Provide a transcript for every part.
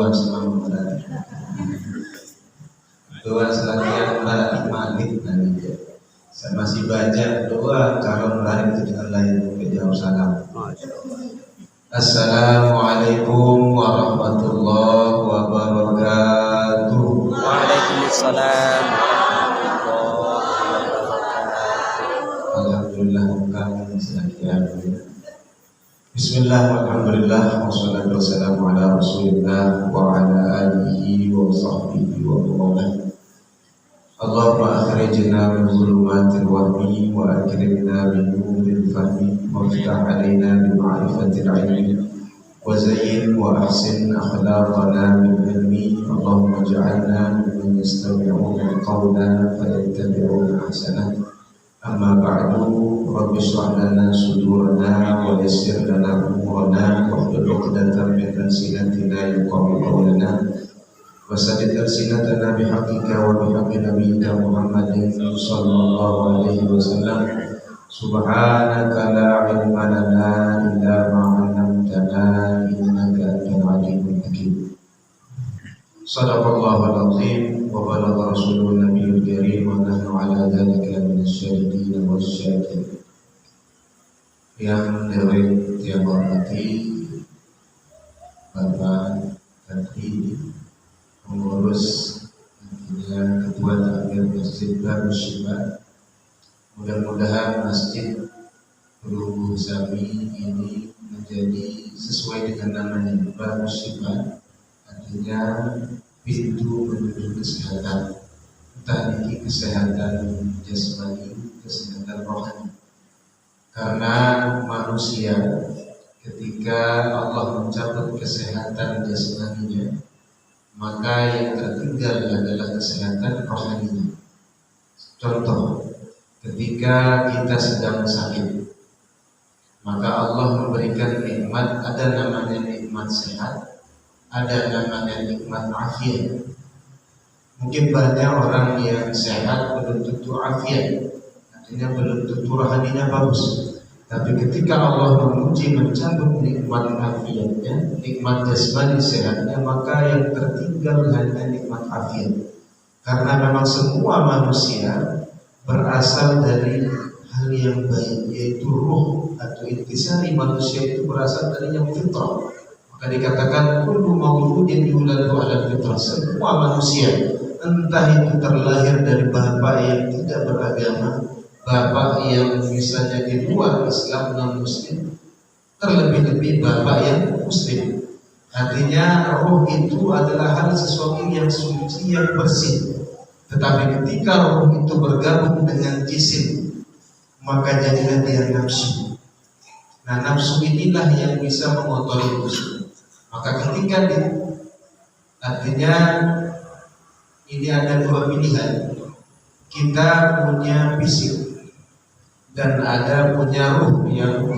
dua selama berarti. Doa selatihan berarti maghrib nanti. Saya masih baca doa kalau melari itu dengan lain jawab salam. Assalamualaikum warahmatullahi wabarakatuh. Waalaikumsalam. Alhamdulillah kami selatihan. Bismillah, alhamdulillah, wassalatu wassalamu ala rasulillah wa ala alihi wa sahbihi wa mawalah. Allahumma akhrijna min zulumatil wahmi wa akrimna min nuril fahmi waftah alaina bi ma'rifatil ilmi wa zayyin wa ahsin akhlaqana min ilmi. Allahumma ja'alna mimman yastami'una al-qawla fayattabi'una ahsanah. Amma ba'du, rabbi shrah lana sudurana wa yassir lana umurana wahlul 'uqdatam min lisanatina yafqahu qawlana wa saddid alsinatana bihaqqika wa bihaqqi nabiyyina Muhammadin sallallahu alaihi wasallam. Subhanaka la ilma lana illa ma 'allamtana innaka antal alimul hakim. Sadaqallahul azim wa balagha rasulun nabiyul karim wa nahnu ala dzalika minasyahidin wasyakirin. Yang dihormati Bapak Kadri pengurus nantinya ketua takmir Masjid Baru Syifa. Mudah-mudahan Masjid Rubuh Sami ini menjadi sesuai dengan namanya Baru Syifa, artinya pintu menuju kesehatan, entah ini kesehatan jasmani, kesehatan rohani. Karena manusia ketika Allah mencabut kesehatan jasmaninya, maka yang tertinggal adalah kesehatan rohaninya. Contoh, ketika kita sedang sakit, maka Allah memberikan nikmat, ada namanya nikmat sehat, ada namanya nikmat afiat. Mungkin banyak orang yang sehat belum tentu afiat, artinya belum tentu rohaninya bagus. Tapi ketika Allah memuji mencabut nikmat afiatnya, nikmat jasmani sehatnya, maka yang tertinggal hanya nikmat afiat. Karena memang semua manusia berasal dari hal yang baik, yaitu ruh atau intisari manusia itu berasal dari yang fitrah. Maka dikatakan kullu mauludin yuladu 'ala fitrah, semua manusia entah itu terlahir dari bapak yang tidak beragama, bapak yang misalnya di luar Islam non muslim, terlebih-lebih bapak yang muslim. Artinya roh itu adalah hal sesuatu yang suci, yang bersih. Tetapi ketika roh itu bergabung dengan jisim, maka jadilah dia nafsu. Nah, nafsu inilah yang bisa mengotori musuh. Maka ketika artinya ini ada dua pilihan. Kita punya fisik dan ada punya ruh yang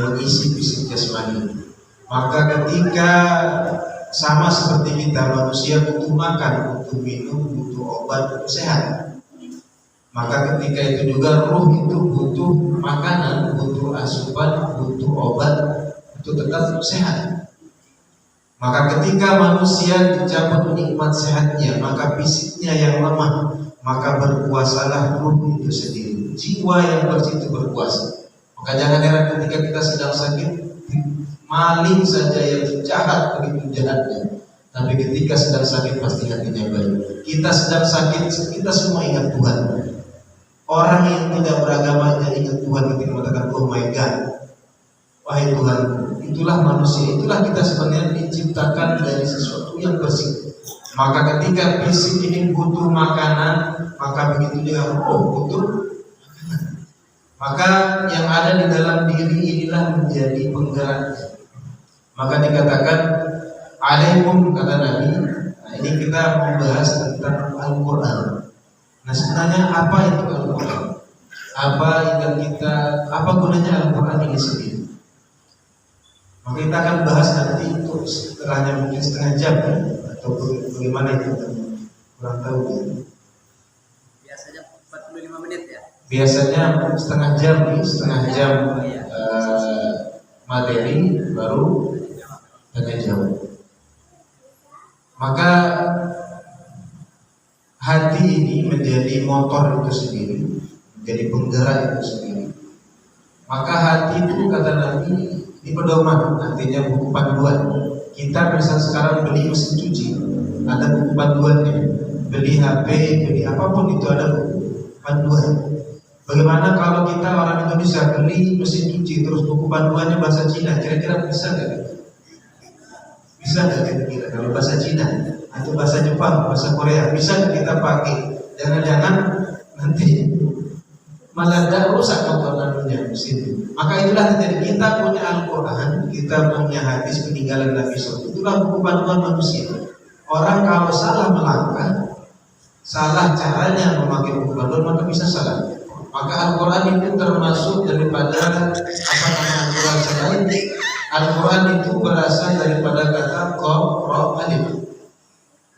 mengisi fisik jasmani. Maka ketika sama seperti kita manusia butuh makan, butuh minum, butuh obat, butuh sehat. Maka ketika itu juga ruh itu butuh makanan, butuh asupan, butuh obat untuk tetap sehat. Maka ketika manusia dicabut nikmat sehatnya, maka fisiknya yang lemah, maka berkuasalah ruh itu sendiri. Jiwa yang bersih itu berkuasa. Maka jangan heran ketika kita sedang sakit, maling saja yang jahat begitu jahatnya. Tapi ketika sedang sakit pasti hatinya baik. Kita sedang sakit, kita semua ingat Tuhan. Orang yang tidak beragama hanya ingat Tuhan ketika mengatakan oh my God, wahai Tuhan. Itulah manusia, itulah kita sebenarnya diciptakan dari sesuatu yang bersih. Maka ketika fisik ini butuh makanan, maka begitu juga roh butuh makanan. Maka yang ada di dalam diri inilah menjadi penggeraknya. Maka dikatakan alaikum, kata Nabi. Nah, ini kita membahas tentang Al-Quran. Nah, sebenarnya apa itu Al-Quran? Apa gunanya Al-Quran ini sendiri? Maka kita akan bahas nanti itu setelahnya mungkin setengah jam ya, atau bagaimana itu kurang tahu ya. Biasanya 45 menit ya. Biasanya setengah jam materi baru setengah jam. Maka hati ini menjadi motor itu sendiri, menjadi penggerak itu sendiri. Maka hati itu kata Nabi ini pedoman, artinya buku panduan. Kita misal sekarang beli mesin cuci, ada buku panduannya. Beli HP, beli apapun itu ada buku panduan. Bagaimana kalau kita orang Indonesia beli mesin cuci terus buku panduannya bahasa Cina, kira-kira bisa nggak? Bisa nggak kira-kira kalau bahasa Cina atau bahasa Jepang, bahasa Korea, bisa nggak kita pakai? Jangan-jangan nanti malah ada rusak komponennya mesin. Maka itulah terjadi. Kita punya Al-Quran, kita punya hadis peninggalan Nabi SAW. Itulah buku panduan manusia. Orang kalau salah melangkah, salah caranya memakai buku panduan, maka bisa salah. Maka Al-Quran itu termasuk daripada apa nama Al-Quran selain Al-Quran itu berasal daripada kata Qaf, Ra, Alif.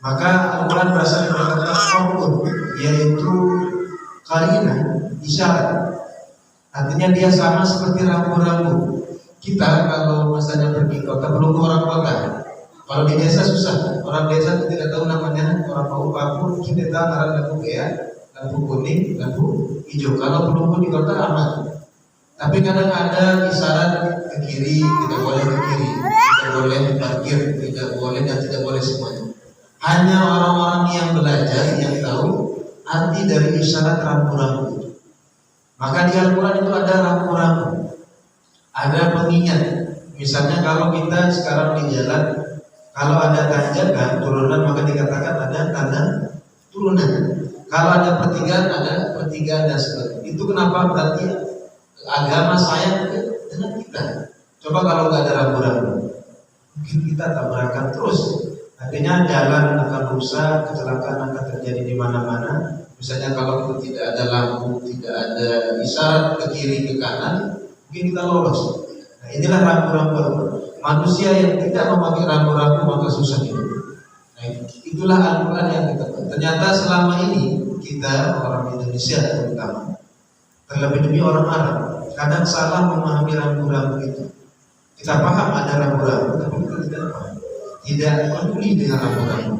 Maka Al-Quran berasal dari kata Qafun, yaitu qarinah, isyarat. Artinya dia sama seperti rambu-rambu. Kita kalau misalnya pergi kota belum orang kota. Kalau di desa susah. Orang desa itu tidak tahu namanya, orang tahu paku, kita tahu arah lampu ya, lampu kuning, lampu hijau. Kalau belum di kota aman. Tapi kadang ada isyarat ke kiri, tidak boleh ke kiri, tidak boleh parkir, tidak boleh dan tidak boleh semuanya. Hanya orang-orang yang belajar yang tahu arti dari isyarat rambu-rambu. Maka di Al-Quran itu ada rambu-rambu, ada pengingat. Misalnya kalau kita sekarang di jalan, kalau ada tanjakan turunan maka dikatakan ada tanda turunan. Kalau ada pertigaan ada pertigaan dan sebagainya. Itu kenapa berarti agama sayang dengan kita. Coba kalau nggak ada rambu-rambu, mungkin kita tabrakan terus. Artinya jalan akan rusak, kecelakaan akan terjadi di mana-mana. Misalnya kalau itu tidak ada lampu, tidak ada isyarat ke kiri ke kanan, mungkin kita lolos. Nah, inilah rambu-rambu. Manusia yang tidak memakai rambu-rambu maka susah hidup. Nah, itulah Al-Quran yang kita. Ternyata selama ini kita orang Indonesia terutama, terlebih demi orang Arab, kadang salah memahami rambu-rambu itu. Kita paham ada rambu-rambu, tapi kita tidak paham, tidak peduli dengan rambu-rambu.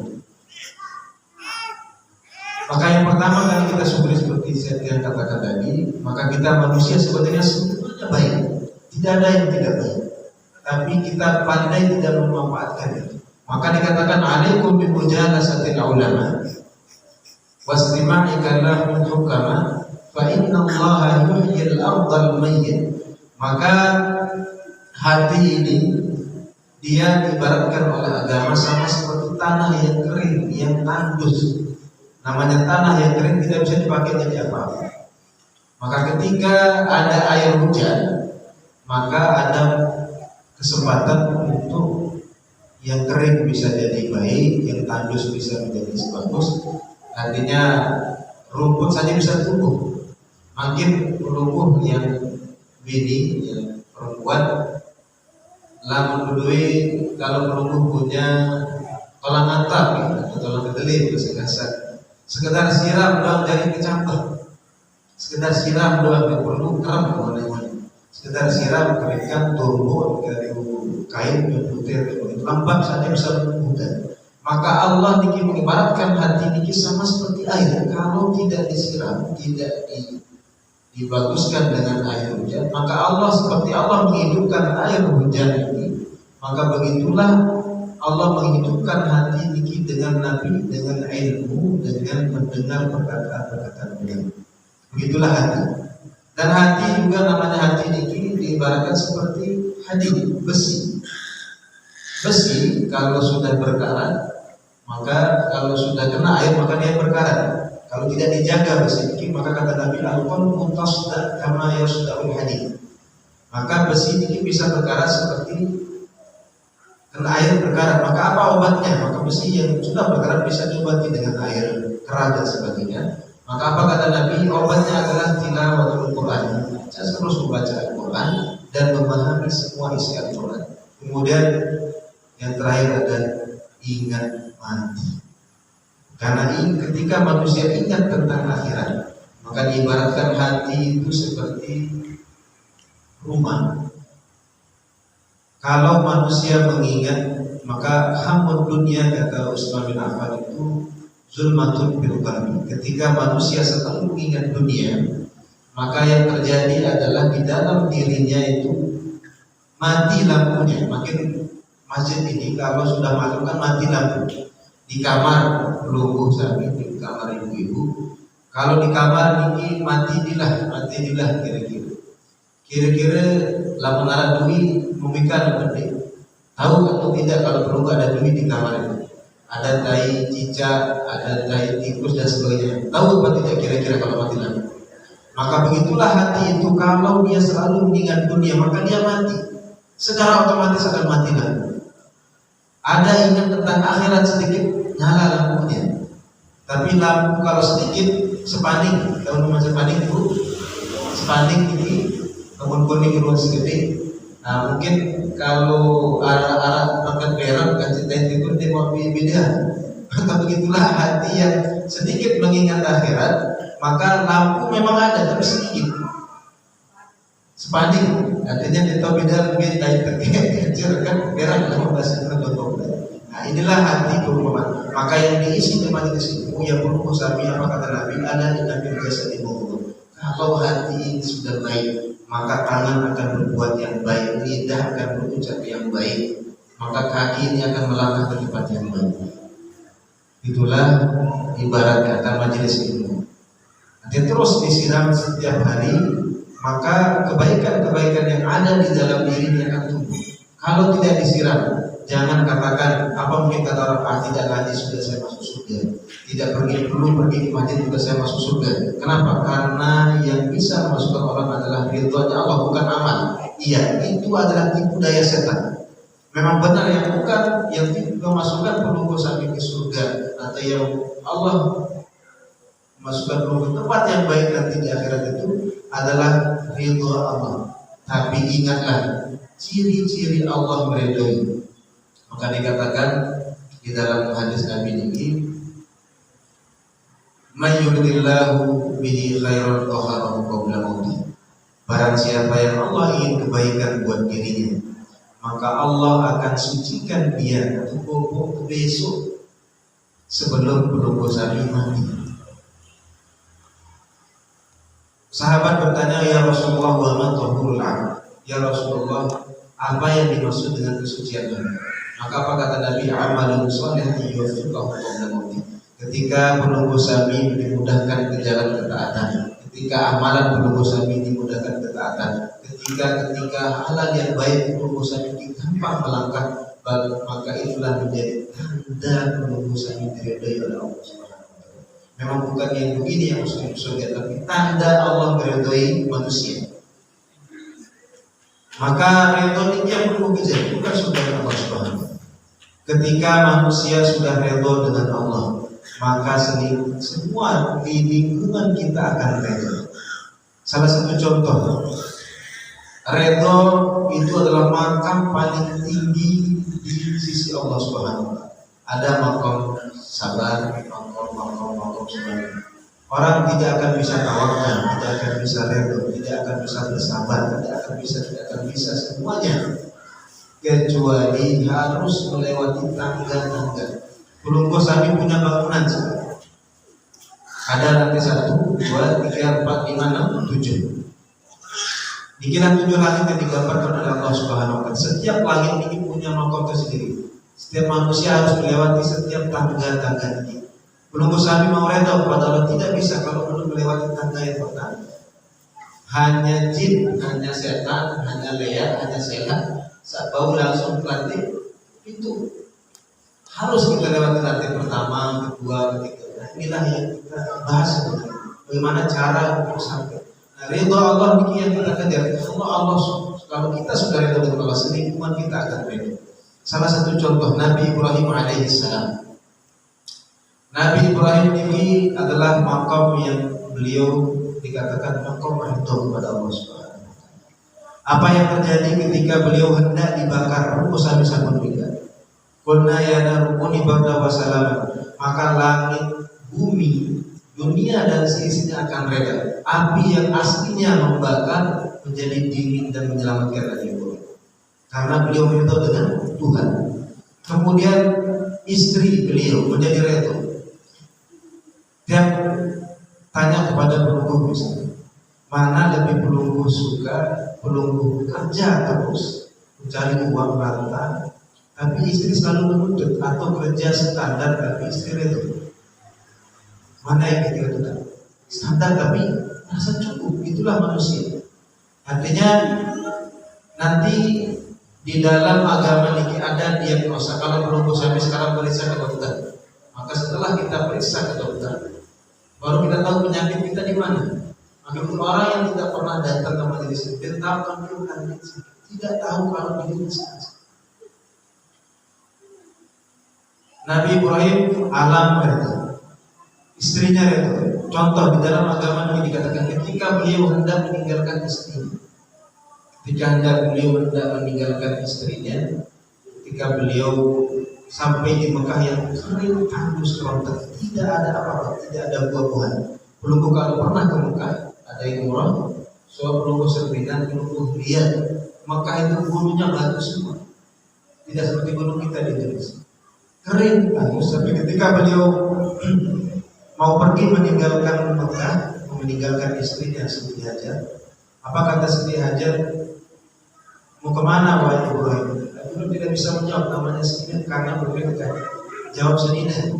Maka yang pertama kali kita syukuri seperti saya katakan tadi, maka kita manusia sebetulnya semuanya baik, tidak ada yang tidak baik, tapi kita pandai tidak memanfaatkannya. Maka dikatakan alaikum bi mujalasatil ulama waslima'i kalamul hukama fa inna Allaha yuhyil ardal mayyit. Maka hati ini dia diibaratkan oleh agama sama seperti tanah yang kering, yang tandus. Namanya tanah yang kering tidak bisa dipakai jadi apa-apa. Maka ketika ada air hujan, maka ada kesempatan untuk yang kering bisa jadi baik, yang tandus bisa menjadi bagus. Artinya rumput saja bisa tumbuh. Makin tumbuh yang bini, yang perempuan, lamun kedua kalau tumbuh punya kolang atap atau kolang kedelai bahasa kasar. Sekedar siram doang jadi kecampur. Sekedar siram doang tidak perlu keram namanya. Sekedar siram keringkan tumbuh dari kain dan putih itu lambat saja bisa menumbuhkan. Maka Allah niki mengibaratkan hati niki sama seperti air. Kalau tidak disiram, tidak dibaguskan dengan air hujan, maka Allah seperti Allah menghidupkan air hujan ini. Maka begitulah Allah menghidupkan hati niki dengan Nabi, dengan ilmu, dengan mendengar perkataan-perkataan beliau. Begitulah hati. Dan hati juga namanya hati niki diibaratkan seperti hadid, besi. Besi kalau sudah berkarat, maka kalau sudah kena air maka dia berkarat. Kalau tidak dijaga besi niki maka kata Nabi al-qalbu tasda kama yasda'ul hadid. Maka besi niki bisa berkarat seperti kena air berkarat. Maka apa obatnya? Maka besi yang sudah berkarat bisa diobati dengan air keras dan sebagainya. Maka apa kata Nabi? Obatnya adalah tilawatul Quran. Saya terus membaca Al-Quran dan memahami semua isi Al-Quran. Kemudian yang terakhir ada ingat mati. Karena ketika manusia ingat tentang akhirat, maka diibaratkan hati itu seperti rumah. Kalau manusia mengingat maka hamud dunia, kata Utsman bin Affan, itu zulmatun fil qalbi. Ketika manusia selalu mengingat dunia, maka yang terjadi adalah di dalam dirinya itu mati lampunya. Makin masjid ini kalau sudah masuk kan mati lampu. Di kamar Pelungguh Sami, di kamar ibu-ibu, kalau di kamar ini mati dilah kira-kira lampu ngaran dui memikir penting. Tahu atau tidak kalau perlu ada dui di kamar itu? Ada tai cicak, ada tai tikus dan sebagainya. Tahu apa tidak kira-kira kalau mati lampu? Maka begitulah hati itu, kalau dia selalu mengingat dunia maka dia mati. Secara otomatis akan mati lampu. Ada ingat tentang akhirat sedikit, nyala lampunya. Tapi lampu kalau sedikit sepaning, tahu nama sepaning itu? Sepaning ini kebun kuning ruang segede. Nah mungkin kalau arah-arah makan perak kasih teh itu dia mau beda. Maka begitulah hati yang sedikit mengingat akhirat, maka lampu memang ada tapi sedikit. Sepaning, artinya dia tahu beda lebih baik kecil kan perak dalam bahasa Indonesia. Nah inilah hati perumpamaan. Maka yang diisi di majelis itu yang Pelungguh Sami, apa kata Nabi, ada di Nabi jasa di mulut. Kalau hati ini sudah baik, maka tangan akan berbuat yang baik, lidah akan berucap yang baik, maka kaki ini akan melangkah ke tempat yang baik. Itulah ibarat kata majelis ilmu. Nanti terus disiram setiap hari, maka kebaikan-kebaikan yang ada di dalam dirinya akan tumbuh. Kalau tidak disiram, jangan katakan apa mungkin kata orang, tidak ngaji sudah saya masuk surga, tidak pergi ke masjid juga saya masuk surga. Kenapa? Karena yang bisa memasukkan orang adalah ridhonya Allah, bukan amal. Iya, itu adalah tipu daya setan. Memang benar yang bukan yang memasukkan Pelungguh Sami ke surga, atau yang Allah memasukkan Pelungguh ke tempat yang baik nanti di akhirat itu adalah ridho Allah. Tapi ingatlah ciri-ciri Allah meridhoi. Maka dikatakan di dalam hadis Nabi ini, "May yuridillahu bihi khairan akharahu qabla mautih." Barang siapa yang Allah ingin kebaikan buat dirinya, maka Allah akan sucikan dia untuk besok sebelum Pelungguh Sami mati. Sahabat bertanya, "Ya Rasulullah, wa ma tahurul amal?" Ya Rasulullah, apa yang dimaksud dengan kesucian ini? Maka apa kata Nabi? Amalun shalih yuwaffiqahu qabla mautih. Ketika Pelungguh Sami dimudahkan ke jalan ketaatan, ketika amalan Pelungguh Sami dimudahkan ketaatan, ketika halal yang baik Pelungguh Sami gampang melangkah, maka itulah menjadi tanda Pelungguh Sami diridhoi oleh Allah Subhanahu wa taala. Memang bukan yang begini yang masuk surga, tapi tanda Allah meridhoi manusia. Maka ridho ini yang perlu kejar, bukan surga Allah Subhanahu wa taala. Ketika manusia sudah ridho dengan Allah, maka semua di lingkungan kita akan ridho. Salah satu contoh, ridho itu adalah makam paling tinggi di sisi Allah Subhanahu wa taala. Ada makam sabar, makam sabar. Orang tidak akan bisa tawakal, tidak akan bisa ridho, tidak akan bisa bersabar, tidak akan bisa semuanya, kecuali harus melewati tangga-tangga. Pelungguh Sami punya bangunan ada lantai 1, 2, 3, 4, 5, 6, 7. Dikira 7 langit yang digambarkan oleh Allah Subhanahu wa taala. Setiap langit ini punya makam tersendiri. Setiap manusia harus melewati setiap tangga-tangga ini. Pelungguh Sami mau redha kepada Allah tidak bisa kalau belum melewati tangga yang pertama. Hanya jin, hanya setan, hanya leak, hanya sehat, saat bau langsung ke lantai itu harus kita lewati lantai pertama, kedua, ketiga. Nah, inilah yang kita bahas bagaimana cara untuk sampai. Nah, ridho Allah yang kita kejar. Allah kalau kita sudah ridho dengan Allah, selingkuhan kita akan ridho. Salah satu contoh Nabi Ibrahim alaihissalam. Nabi Ibrahim ini adalah makam yang beliau dikatakan makam ridho kepada Allah Subhanahu wa taala. Apa yang terjadi ketika beliau hendak dibakar Musa meninggal? Qulna ya naru kuni bardan wa salaman. Maka langit, bumi, dunia dan seisinya akan reda. Api yang aslinya membakar menjadi dingin dan menyelamatkan Nabi Ibrahim. Karena beliau ridho dengan Tuhan. Kemudian istri beliau menjadi reto. Dia tanya kepada pelungguh misalnya, mana lebih pelungguh suka, pelungguh kerja terus mencari uang rata, tapi istri selalu menuntut, atau kerja standar tapi istri reto? Mana yang kita lakukan? Standar tapi merasa cukup, itulah manusia. Artinya nanti di dalam agama ini ada diagnosa. Kalau pelungguh sampai sekarang periksa ke dokter, maka setelah kita periksa ke dokter, baru kita tahu penyakit kita di mana. Maka orang yang tidak pernah datang ke majelis ilmu tahu kan tidak tahu kalau dirinya sakit. Nabi Ibrahim alam itu, istrinya itu. Contoh di dalam agama ini dikatakan ketika beliau hendak meninggalkan istrinya. Ketika beliau hendak meninggalkan istrinya, ketika beliau sampai di Mekah yang kering tandus kerontak, tidak ada apa-apa, tidak ada buah-buahan. Pelungguh kalau pernah ke Mekah, ada yang murah, soal pelungguh serbinan, pelungguh lihat Mekah itu gunungnya batu semua, tidak seperti gunung kita di Indonesia, kering tandus. Tapi ketika beliau mau pergi meninggalkan Mekah, meninggalkan istrinya Siti Hajar, apa kata Siti Hajar? Mau kemana wahai Ibrahim? Belum tidak bisa menjawab, namanya Siti karena berbeda. Jawab sendiri.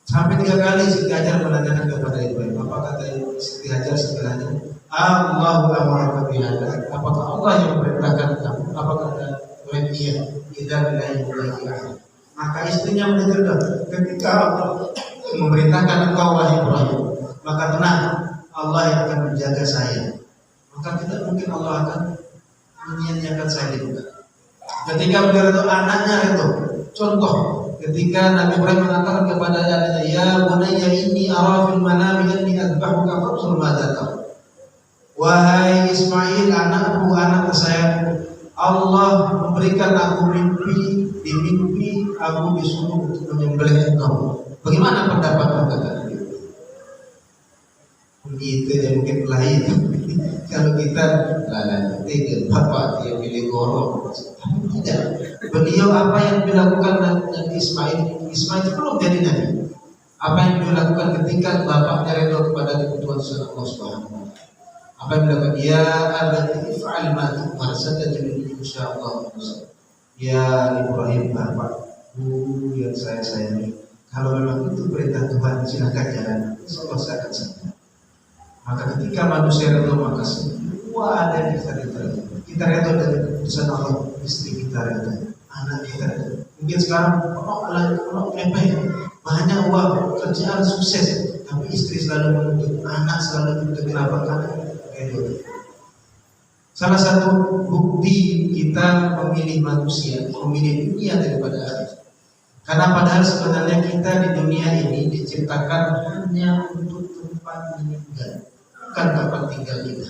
Sampai 3 kali Siti Hajar menanyakan kepada Ibrahim, apa kata Siti Hajar setelahnya? Allahu amaraka bihadza. Apakah Allah yang memerintahkan kamu? Apa kata Ibrahim? Iya. Idza billahi mulaihi. Maka istrinya mendengar ketika Allah memerintahkan engkau wahai Ibrahim, maka tenang, Allah yang akan menjaga saya. Maka tidak mungkin Allah akan menyia-nyiakan saya juga. Ketika beliau itu anaknya itu contoh, ketika Nabi Ibrahim mengatakan kepada anaknya, ya bunayya inni ara fil manami anni adbahuka fanzur madza tara. Wahai Ismail, anakku, anak kesayanganku, Allah memberikan aku mimpi, di mimpi aku disuruh untuk menyembelih engkau. Bagaimana pendapat kata itu yang mungkin lain. Kalau kita tidak bapak dia pilih gorong, tidak. Beliau apa yang dilakukan Nabi Ismail belum jadi nabi. Apa yang dilakukan ketika bapaknya rela kepada kebutuhan Allah Subhanahu wa taala. Apa yang dilakukan? Ya abati if'al ma tu'mar satajiduni insyaallah. Ya Ibrahim, bapakku yang saya sayangi, kalau memang itu perintah Tuhan, silakan jalan. Insyaallah saya akan sadar. Maka ketika manusia redha, maka semua ada di kita redha dari keputusan Allah. Istri kita redha, anak kita redha. Mungkin sekarang banyak uang, kerjaan sukses, tapi istri selalu menuntut, anak selalu menuntut. Kenapa? Karena redha. Salah satu bukti kita memilih manusia, memilih dunia daripada akhirat. Karena padahal sebenarnya kita di dunia ini diciptakan hanya untuk tempat meninggal, bukan tempat tinggal kita.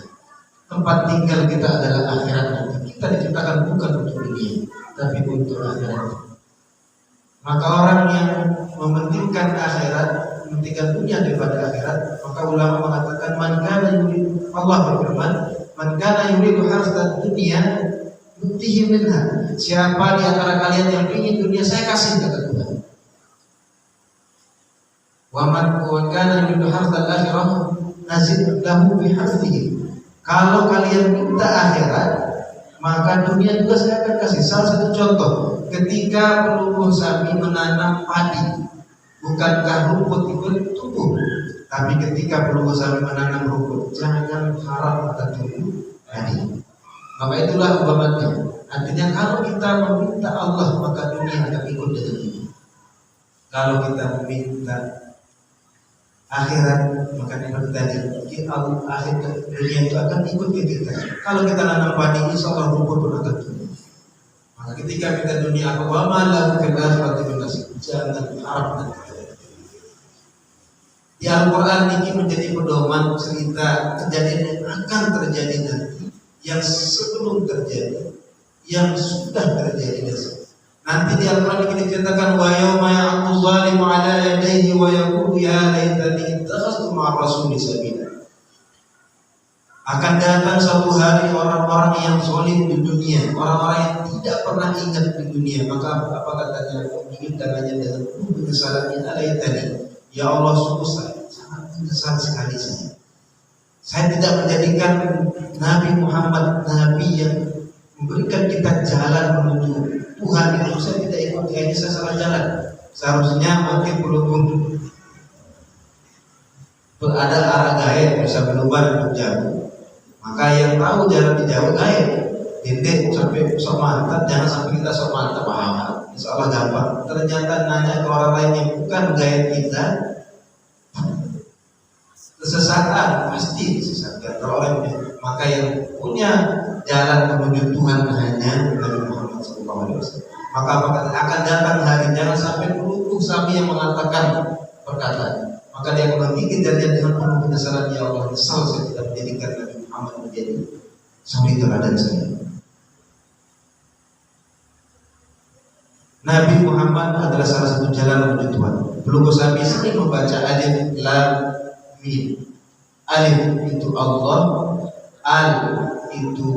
Tempat tinggal kita adalah akhirat nanti. Kita diciptakan bukan untuk dunia, tapi untuk akhirat. Maka orang yang mementingkan akhirat, mementingkan dunia daripada akhirat, maka ulama mengatakan man kana yuridu, Allah berfirman, man kana yuridu harzad dunya nutihi minha. Siapa di antara kalian yang ingin dunia, saya kasih, kata Tuhan. Wa man kana yuridu harzal akhirah nazid lahu bi harzihi. Kalau kalian minta akhirat, maka dunia juga saya akan kasih. Salah satu contoh, ketika pelungguh sapi menanam padi, bukankah rumput itu tumbuh? Tapi ketika pelungguh sapi menanam rumput, jangan harap akan tumbuh padi. Maka itulah umpamanya. Artinya kalau kita meminta Allah, maka dunia akan ikut dengan kita. Kalau kita meminta akhirat, maka tadi akhirat dunia itu akan ikut kita. Kalau kita nanam padi, insya Allah rumput pun akan tumbuh. Maka ketika kita dunia apa malah kita jangan harap nanti. Di Al-Quran ini menjadi pedoman cerita kejadian yang akan terjadi nanti, yang sebelum terjadi, yang sudah terjadi nanti. Di Al-Quran ini diceritakan wa yauma ya'udzu zalimu 'ala yadayhi wa yaqulu ya laitani ittakhadhtu ma'a rasuli sabila. Akan datang suatu hari orang-orang yang zalim di dunia, orang-orang yang tidak pernah ingat di dunia. Maka apa katanya? Tangannya dengan penyesalannya alai tadi. Ya Allah, sungguh saya sangat menyesal sekali saya tidak menjadikan Nabi Muhammad Nabi yang memberikan kita jalan menuju Tuhan itu. Saya tidak ikut, kayaknya saya salah jalan. Seharusnya makin beruntung ada arah gaib bisa berubah untuk jauh. Maka yang tahu jalan di jauh gaib. Titik sampai sok mantap, jangan sampai kita sok mantap paham. Insya Allah gampang. Ternyata nanya ke orang lain yang bukan gaib kita, kesesatan pasti disesatkan orang. Maka yang punya jalan menuju Tuhan hanya Nabi Muhammad SAW. Maka akan datang hari, jangan sampai peluluh sapi yang mengatakan perkataan. Maka dia akan menggigit jarinya dengan penuh penyesalan. Ya Allah, nyesal saya tidak menjadikan Nabi Muhammad menjadi suri teladan saya. Nabi Muhammad adalah salah satu jalan menuju Tuhan. Pelunggu sapi sering membaca alif lam mim. Alif itu Allah, al itu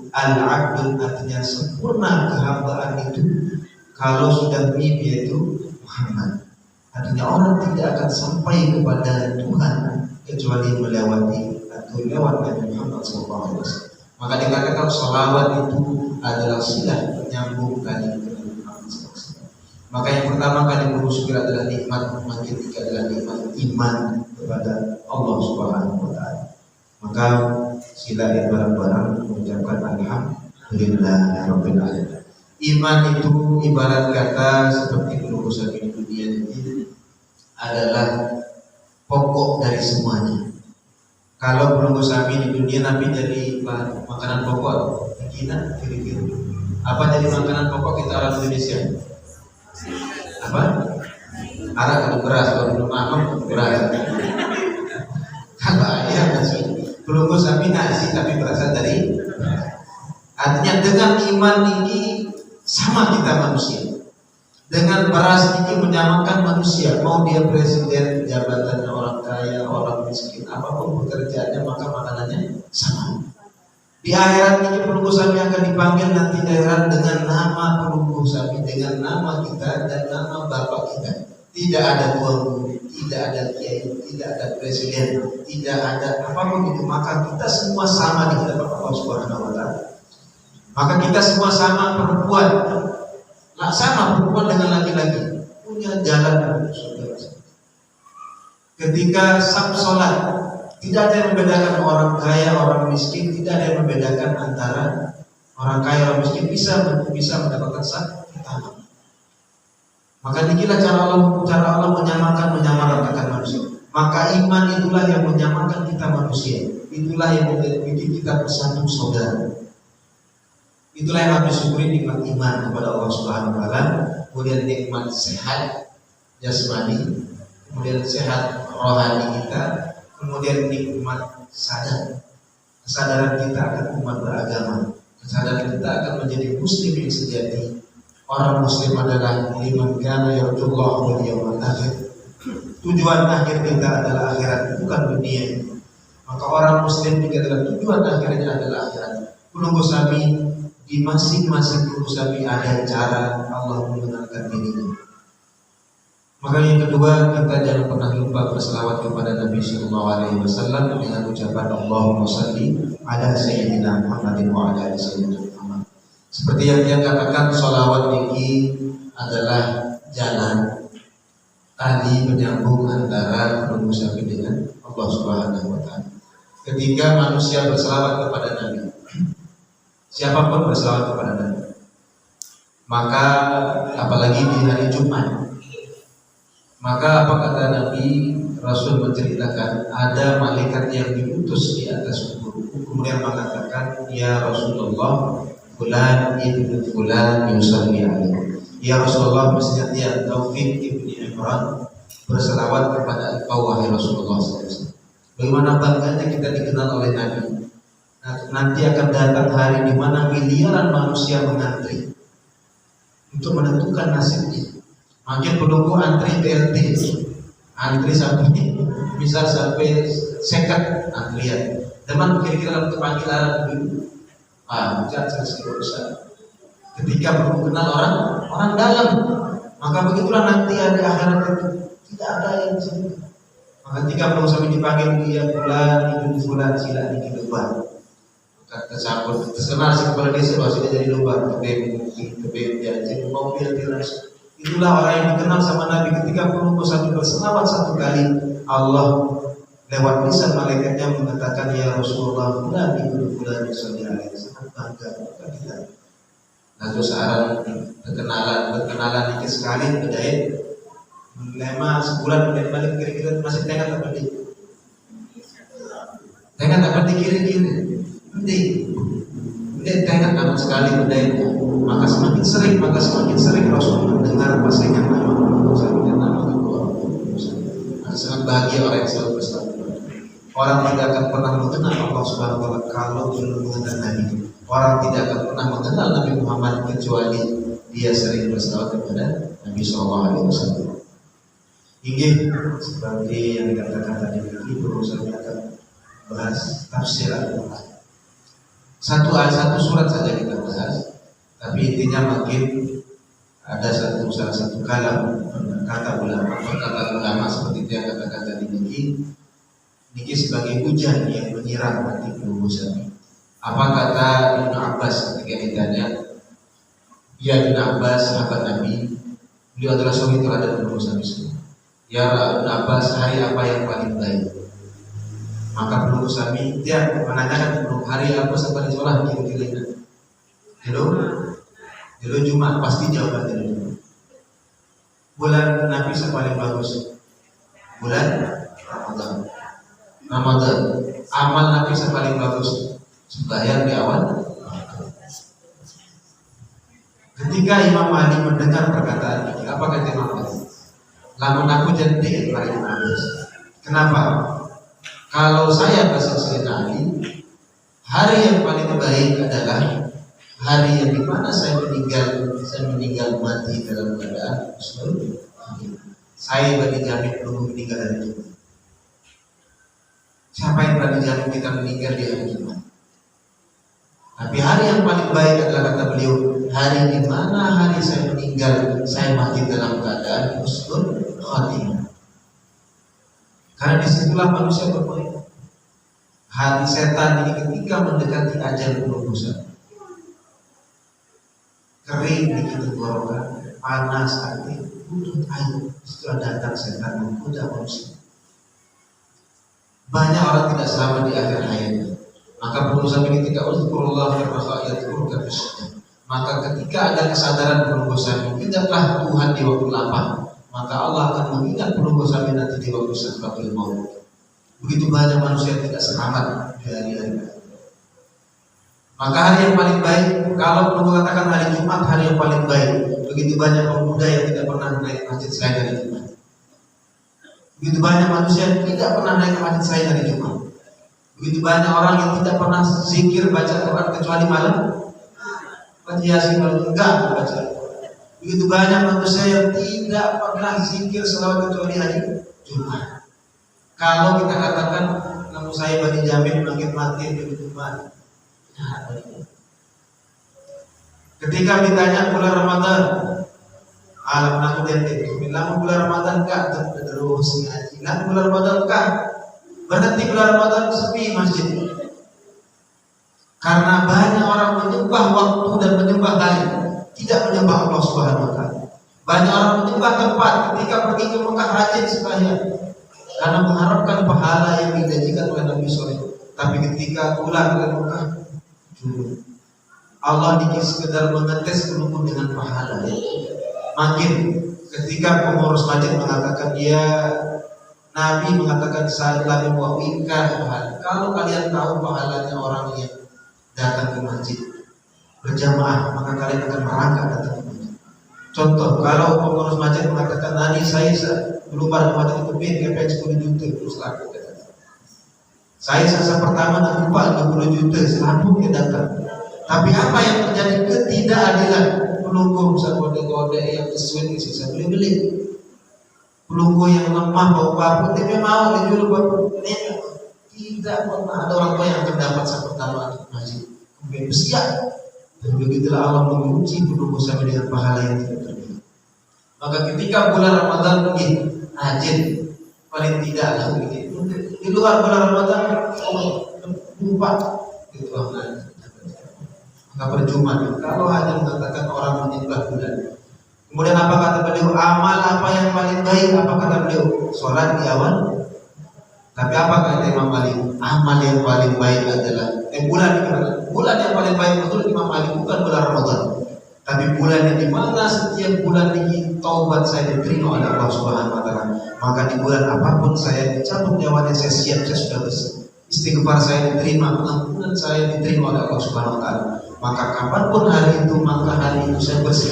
al-abdul, artinya sempurna kehambaan itu. Kalau sudah mim yaitu Muhammad, artinya orang tidak akan sampai kepada Tuhan kecuali melewati atau lewat Nabi Muhammad SAW. Maka dikatakan sholawat itu adalah silah penyambung kali ke Nabi Muhammad SAW. Maka yang pertama kali bersyukur adalah nikmat, yang ketiga adalah nikmat iman kepada Allah Subhanahu wa Ta'ala. Maka sila bareng-bareng mengucapkan alhamdulillah rabbil alamin. Iman itu ibarat kata seperti peluru sapi di dunia ini adalah pokok dari semuanya. Kalau peluru sapi di dunia Nabi jadi makanan pokok, Cina, kira-kira. Apa jadi makanan pokok kita orang Indonesia? Apa? Arah kalau beras, kalau belum mamam beras. Kalau ayam nasi, peluru sapi nasi tapi berasal dari. Artinya dengan iman ini sama kita manusia. Dengan beras ini menyamakan manusia. Mau dia presiden, jabatannya orang kaya, orang miskin, apapun pekerjaannya, maka makanannya sama. Di akhirat ini pelunggu sapi akan dipanggil nanti di akhirat dengan nama pelunggu sapi, dengan nama kita dan nama bapak kita. Tidak ada tuan guru, tidak ada kiai, tidak ada presiden, tidak ada apapun itu. Maka kita semua sama di hadapan Allah Subhanahu wa Ta'ala. Maka kita semua sama perempuan, sama perempuan dengan laki-laki punya jalan menuju surga. Ketika sab sholat, tidak ada yang membedakan orang kaya, orang miskin, tidak ada yang membedakan antara orang kaya, orang miskin bisa mendapatkan sab pertama. Maka inilah cara Allah menyamaratakan manusia. Maka iman itulah yang menyamakan kita manusia. Itulah yang membuat kita bersatu saudara. Itulah yang kami syukuri, nikmat iman kepada Allah Subhanahu wa Ta'ala, kemudian nikmat sehat jasmani, kemudian sehat rohani kita, kemudian nikmat kesadaran kita akan umat beragama, kesadaran kita akan menjadi muslim yang sejati. Orang muslim adalah liman kana yarjullaha wal yawmal akhir. Tujuan akhir kita adalah akhirat, bukan dunia. Maka orang muslim juga adalah tujuan akhirnya adalah akhirat. Pelunggu sapi di masing-masing pelunggu sapi ada cara Allah mengenalkan dirinya. Maka yang kedua, kita jangan pernah lupa berselawat kepada Nabi Sallallahu Alaihi Wasallam dengan ucapan Allahumma salli ala Sayyidina Muhammadin wa ala Sayyidina Muhammad. Seperti yang dia katakan, sholawat ini adalah jalan tali penyambung antara pelunggu sapi dengan Allah Subhanahu wa Ta'ala. Ketika manusia berselawat kepada Nabi, siapapun berselawat kepada Nabi, maka apalagi di hari Jumat, maka apa kata Nabi? Rasul menceritakan ada malaikat yang diutus di atas kubur, kemudian mengatakan, ya Rasulullah, fulan ibnu fulan yusalli alaihi. Ya Rasulullah, mestinya dia Taufik ibni Imran berselawat kepada engkau wahai Rasulullah SAW. Bagaimana bangganya kita dikenal oleh Nabi. Nanti akan datang hari di mana miliaran manusia mengantri untuk menentukan nasibnya. Makin penunggu antri BLT, antri sampai misal sampai sekat antrian. Teman kira-kira untuk panggilan dulu. Bukan selesai urusan. Ketika belum kenal orang dalam, maka begitulah nanti ada akhirat itu tidak ada yang disebut. Maka ketika belum sampai dipanggil dia bulan, ibu bulan sila di kehidupan. Maka tersambut, terkenal si kepala desa bahwa sudah jadi lubang, kebem dia jadi mobil langsung. Itulah orang yang dikenal sama Nabi ketika belum satu berselawat satu kali Allah lewat lisan malaikatnya mengatakan ya Rasulullah bulan ibu bulan saudara sangat bangga maka kita. Lalu sekarang berkenalan dikit sekali bedai lema sebulan kemudian balik kira-kira masih tengah tak berdiri kiri-kiri bedai tengah sama sekali bedai maka semakin sering Rasul mendengar pasangan nama kedua sangat bahagia orang yang selalu bersama. Orang tidak akan pernah mengenal Allah Subhanahu wa taala kalau belum mengenal Nabi. Orang tidak akan pernah mengenal Nabi Muhammad kecuali dia sering berselawat kepada Nabi sallallahu alaihi wasallam. Inggih seperti yang dikatakan tadi perlu saya akan bahas tafsir Al-Qur'an. Satu surat saja kita bahas, tapi intinya makin ada salah satu kalam kata ulama seperti itu yang katakan tadi Niki sebagai hujan yang menyiram hati pengurusan. Apa kata Ibnu Abbas ketika ditanya? Ya Ibnu Abbas sahabat Nabi, beliau adalah suri terhadap pengurusan Islam. Ya Ibnu Abbas, hari apa yang paling baik? Maka pengurusan dia menanyakan hari apa sampai sholat kira-kira. Dulu Jumat pasti jawabannya dulu. Bulan Nabi paling bagus. Bulan Ramadan. Amal Nabi paling bagus. Sembahyang di awal. Ketika Imam Ali mendengar perkataan ini, apa kata Imam Ali? Lamun aku jadi paling bagus. Kenapa? Kalau saya bahasa Sayyidina Ali, hari yang paling baik adalah hari yang dimana saya meninggal mati dalam keadaan Muslim. Saya berani jamin belum meninggal hari Jumat. Siapa yang berani jamin kita meninggal di hari Jumat? Tapi hari yang paling baik adalah kata beliau, hari dimana hari saya meninggal, saya mati dalam keadaan Muslim khatimah. Karena disitulah manusia bermain. Hati setan ini ketika mendekati ajal pengurusan, kering di tenggorokan, panas hati, butuh air. Setelah datang setan menggoda manusia. Banyak orang tidak selamat di akhir hayatnya. Maka pengurusan ini ketika uzkurullah firrahayatullah bersyukur. Maka ketika ada kesadaran pengurusan ini, ingatlah Tuhan di waktu lapang. Maka Allah akan mengingat pengurusan ini nanti di waktu sakratul maut. Begitu banyak manusia yang tidak selamat di hari-hari. Maka hari yang paling baik, kalau perlu katakan hari Jumat hari yang paling baik. Begitu banyak pemuda yang tidak pernah naik masjid selain hari Jumat. Begitu banyak manusia yang tidak pernah naik ke masjid selain hari Jumat. Begitu banyak orang yang tidak pernah zikir baca Quran kecuali malam. Yasin enggak baca. Begitu banyak manusia yang tidak pernah zikir selawat kecuali hari Jumat. Kalau kita katakan namun saya bani jamin bangkit mati di Jumat. Ketika ditanya bulan Ramadan, alam aku dan bilang bulan Ramadan kah terus ngaji. Nah bulan Ramadan kah berarti bulan Ramadan sepi masjid. Karena banyak orang menyembah waktu dan menyembah hari, tidak menyembah Allah Subhanahu wa taala. Banyak orang menyembah tempat ketika pergi ke Mekah rajin sembahyang karena mengharapkan pahala yang dijanjikan oleh Nabi SAW. Tapi ketika pulang ke Mekah, Allah dikit sekedar mengetes penunggu dengan pahala. Makin ketika pengurus masjid mengatakan ya Nabi mengatakan salah muwaffiqkan pahala. Kalau kalian tahu pahalanya orang yang datang ke masjid berjamaah, maka kalian akan merangkak datang ke masjid. Contoh, kalau pengurus masjid mengatakan Nani saya belum pada masjid itu KPN 10 juta terus laku kata. Saya sasa pertama dan lupa 20 juta selalu dia datang. Tapi apa yang terjadi ketidakadilan? Pelunggu kode-kode yang kesuwen isi saya beli. Pelunggu yang lemah bau bapuk dia mau dijual buat Tidak pernah ada orang tua yang akan dapat pertama untuk ngaji. Kemudian bersiap. Dan begitulah Allah menguji penunggu sampai dengan pahala yang tidak terhingga. Maka ketika bulan Ramadan mungkin rajin, paling tidak lah begitu. Di luar bulan Ramadan, lupa itu maka percuma kalau hanya mengatakan orang menyembah bulan. Kemudian apa kata beliau? Amal apa yang paling baik? Apa kata beliau? Sholat di awal. Tapi apa kata Imam Malik? Amal yang paling baik adalah bulan yang paling baik betul Imam Malik bukan bulan Ramadan, tapi bulan yang dimana setiap bulan ini taubat saya diterima oleh Allah Subhanahu Wa Taala. Maka di bulan apapun saya dicabut nyawanya, saya siap, saya sudah bersih. Istighfar saya diterima, pengampunan saya diterima oleh Allah Subhanahu Wa Taala. Maka kapanpun hari itu, maka hari itu saya bersih.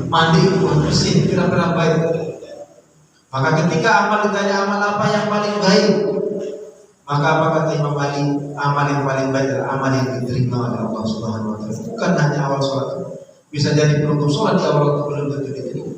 Mandi pun bersih, kira-kira baik. Maka ketika amal ditanya amal apa yang paling baik, maka apa kata Imam Malik? Amal yang paling baik adalah amal yang diterima oleh Allah Subhanahu Wa Taala. Bukan hanya awal sholat. Bisa jadi penutup sholat di awal waktu belum tentu diterima.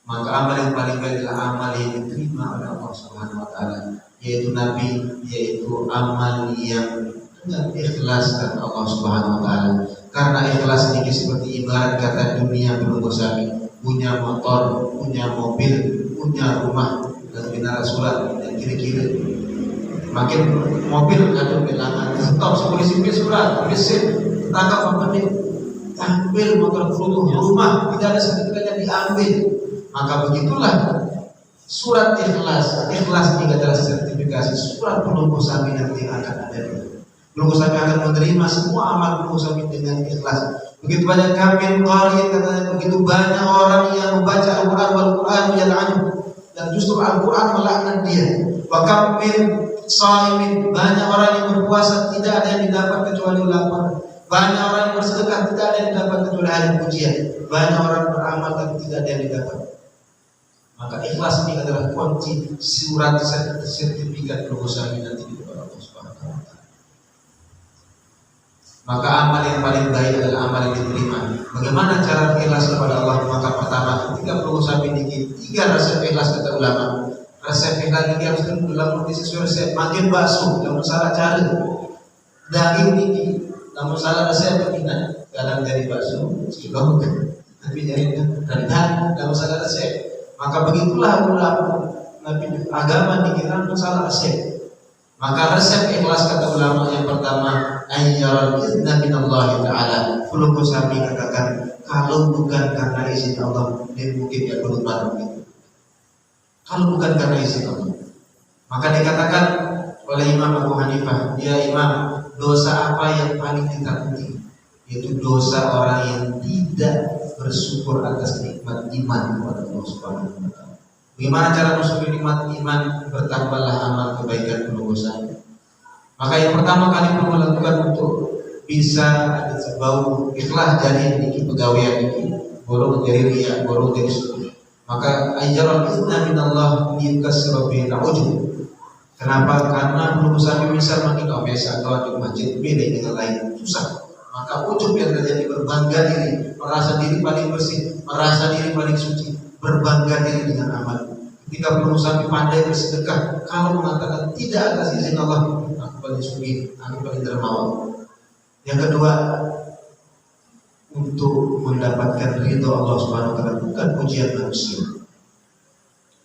Maka amal yang paling baik adalah amal yang diterima oleh Allah Subhanahu Wa Taala, yaitu Nabi, yaitu amal yang dengan ikhlas dan Allah Subhanahu Wa Taala. Karena ikhlas ini seperti ibarat kata dunia penunggu sami, punya motor, punya mobil, punya rumah, dan menara surat dan kiri-kiri. Makin mobil ada bilangan stop sepolisi surat, mesin tangkap apa nih? Ambil motor peluru rumah, tidak ada sertifikatnya diambil. Maka begitulah surat ikhlas. Ikhlas ini adalah sertifikasi surat penunggu sami nanti akan ada. Penunggu sami akan menerima semua amal penunggu sami dengan ikhlas. Begitu banyak kami qari, katanya begitu banyak orang yang membaca Al-Quran wal-Quran yal'anu, dan justru Al-Quran melaknat dia. Wa kam min shaimin, banyak orang yang berpuasa tidak ada yang didapat kecuali lapar. Banyak orang yang bersedekah tidak ada yang didapat kecuali hari pujian. Banyak orang beramal tapi tidak ada yang didapat. Maka ikhlas ini adalah kunci surat sertifikat penunggu sami nanti di depan Allah Subhanahu Wa Taala. Maka amal yang paling baik adalah amal yang diterima. Bagaimana cara ikhlas kepada Allah? Maka pertama, ketika penunggu sami dikit, 3 resep ikhlas kata ulama. Resep ikhlas ini harus dalam kondisi sesuai resep. Makin bakso, dalam salah cara. Daging tinggi, namun salah resep begini. Kadang dari bakso, cilok, tapi dari rendang, dalam salah resep. Maka begitulah ulama Nabi agama dikira salah resep. Maka resep ikhlas kata ulama yang pertama, ayyarul idzna minallahi ta'ala. Penunggu sami katakan, kalau bukan karena izin Allah, dia mungkin ya belum baru gitu. Kalau bukan karena izin Allah, maka dikatakan oleh Imam Abu Hanifah, ya Imam, dosa apa yang paling ditakuti? Yaitu dosa orang yang tidak bersyukur atas nikmat iman kepada Allah Subhanahu Wa Taala. Bagaimana cara bersyukur nikmat iman? Bertambahlah amal kebaikan penunggu sami. Maka yang pertama kali perlu melakukan untuk bisa ada sebau ikhlas jadi ini pegawai ini, baru menjadi riya, baru menjadi syukur. Maka ajarul idzna minallah yukasiru bil ujub. Kenapa? Karena penunggu sami misal makin biasa atau di masjid beda dengan lain susah. Maka ujub yang terjadi berbangga diri, merasa diri paling bersih, merasa diri paling suci, berbangga diri dengan amal. Ketika penunggu sami pandai bersedekah, kalau mengatakan tidak atas izin Allah, aku paling suci, aku paling dermawan. Yang kedua, untuk mendapatkan ridho Allah Subhanahu Wa Taala bukan pujian manusia.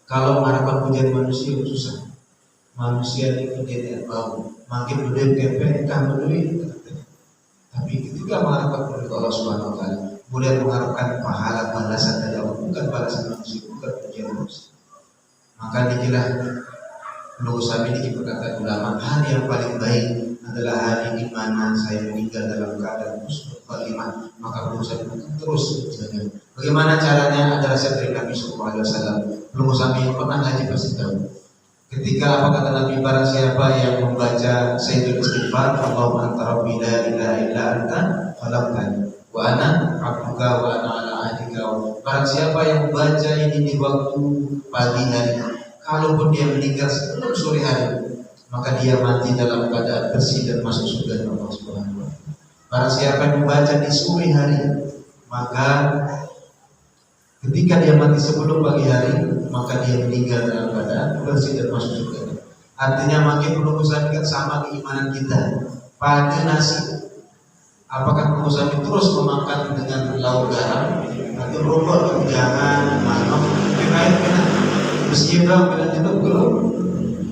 Kalau mengharapkan pujian manusia susah. Manusia ini dia tidak mau, makin berduit kepek, berduit. Tapi ketika mengharapkan ridho Allah Subhanahu Wa Taala, kemudian mengharapkan pahala balasan dari Allah, bukan balasan manusia, bukan pujian manusia. Maka dikilah penunggu sami ini berkata ulama, hari yang paling baik adalah hari di mana saya meninggal dalam keadaan husnul khatimah. Maka penunggu sami terus jaga. Bagaimana caranya? Ada resep dari Nabi Sallallahu Alaihi Wasallam. Penunggu sami yang pernah ngaji pasti tahu. Ketika apa kata Nabi, barang siapa yang membaca Sayyidul Istighfar, Allahumma anta rabbi la ilaha illa anta khalaqtani wa ana 'abduka wa ana 'ala ahdika. Barang siapa yang membaca ini di waktu pagi hari, kalaupun dia meninggal sebelum sore hari, maka dia mati dalam keadaan bersih dan masuk surga Allah Subhanahu Wa Taala. Barang siapa yang membaca di sore hari, maka ketika dia mati sebelum pagi hari, maka dia meninggal dalam keadaan bersih dan masuk surga. Artinya makin menunggu Sami kan sama keimanan kita. Pada nasi, apakah menunggu Sami terus memakan dengan lauk garam atau rokok, jangan, manok, air minum, bersiap dan belum.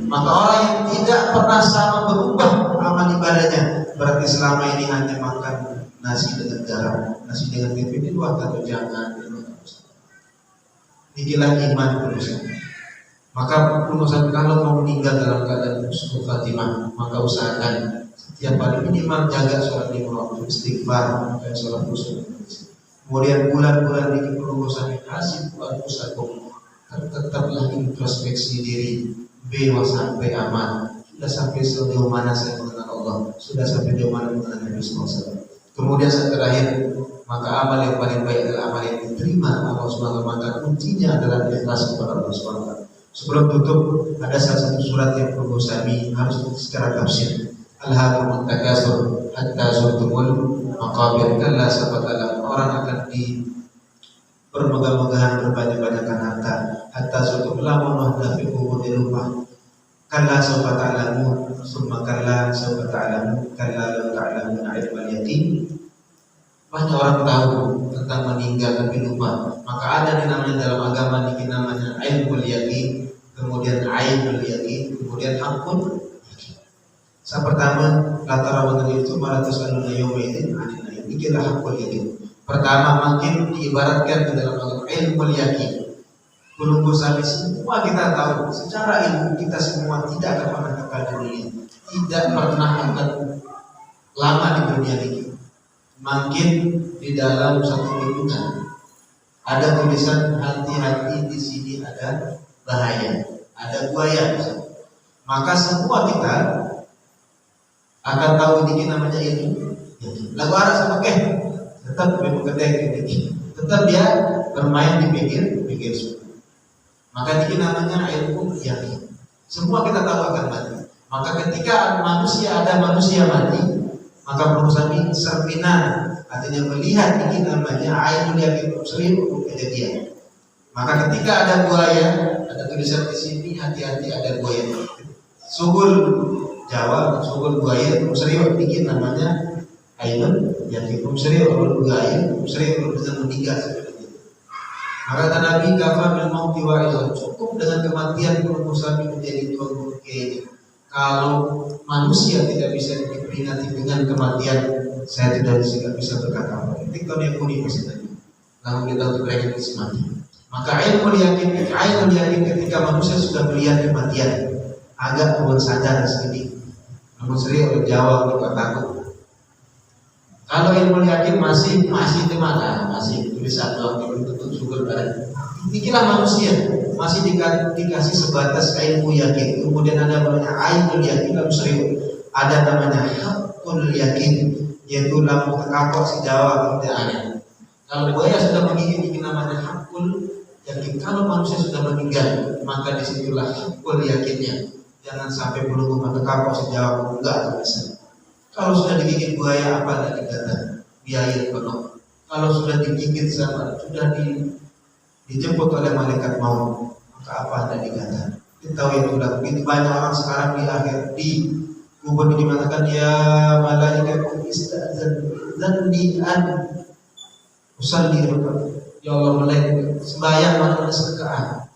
Maka orang yang tidak pernah sama berubah amal ibadahnya, berarti selama ini hanya makan nasi dengan garam, nasi dengan tempe itu atau jangan. Inilah iman berusaha. Maka perusahaan kalau mau meninggal dalam keadaan husnul khatimah, maka usahakan setiap hari minimal jaga sholat 5 waktu, istighfar, dan sholat khusyuk. Kemudian bulan-bulan ini perusahaan kasih buat usahaku, tetaplah introspeksi diri. Bewa sampai aman, sudah sampai sejauh mana saya mengenal Allah, sudah sampai sejauh mana mengenal Nabi SAW. Kemudian saat terakhir, maka amal yang paling baik adalah amal yang diterima Allah SWT. Maka kuncinya adalah ikhlas kepada Allah SWT. Sebelum tutup, ada salah satu surat yang perlu Sami harus secara tafsir. Alhaakumut takasur hatta zurtumul maqabir, kalla sawfa ta'lamun. Orang akan bermegah-megahan berbanyak-banyakan harta hatta zurtumul maqabir fi quburil lupa. Kalla sawfa ta'lamun, summa kalla sawfa ta'lamun, kalla law ta'lamun ilmal yaqin. Banyak orang tahu tentang meninggal tapi lupa. Maka ada yang namanya dalam agama ini namanya ilmul yaqin, kemudian ainul yaqin, kemudian hakul yaqin. Yang pertama, latar awal itu maratus aluna yaumaidin anin naim. Inilah hakul yaqin. Pertama makin diibaratkan di dalam agama ilmul yaqin. Belum sampai semua kita tahu secara ilmu kita semua tidak akan pernah kekal di dunia, tidak pernah akan lama di dunia ini. Makin di dalam satu lingkungan ada tulisan hati-hati, di sini ada bahaya, ada buaya. Maka semua kita akan tahu ini namanya ilmu. Lagu arah sama tetap memang tetap dia bermain di pinggir sungai. Maka ini namanya ilmu yakin. Semua kita tahu akan mati. Maka ketika ada manusia mati, maka perusahaan ini cerminan, artinya melihat ini namanya ainul yakin, seribu kejadian. Maka ketika ada buaya, ada tulisan di sini hati-hati ada buaya. Sugul Jawa, sugul buaya, seribu bikin namanya ainul yakin, seribu buaya, seribu bisa meninggal. Maka kata Nabi, kafar bil mauti wa ilah, cukup dengan kematian perusahaan menjadi tuan ini. Kalau manusia tidak bisa diperingati dengan kematian, saya tidak bisa berkata apa. Ketika yang kuni pasti tadi, lalu kita untuk mereka mati. Maka ilmu yakin ketika manusia sudah melihat kematian, agak membuat sadar sedikit. Namun sering orang Jawa lupa takut. Kalau ilmu yakin masih di mana? Masih tulisan doang itu syukur badan. Inilah manusia masih dikasih sebatas ilmu yakin. Kemudian ada namanya ainul yakin, lalu serius. Ada namanya hakul yakin, yaitu lampu kakak si Jawa tidak ada. Kalau buaya sudah menggigit ini namanya hakul yakin. Kalau manusia sudah meninggal, maka disitulah hakul yakinnya. Jangan sampai menunggu mata kakak si Jawa enggak bisa. Kalau sudah digigit buaya apa tadi kata biaya penuh. Kalau sudah digigit sudah dijemput oleh malaikat maut, maka apa tadi kata? Kita tahu itu sudah begitu banyak orang sekarang di akhir di kubur ini mengatakan ya malaikat istadzan usalli ya Allah malaikat sembahyang mana sekaan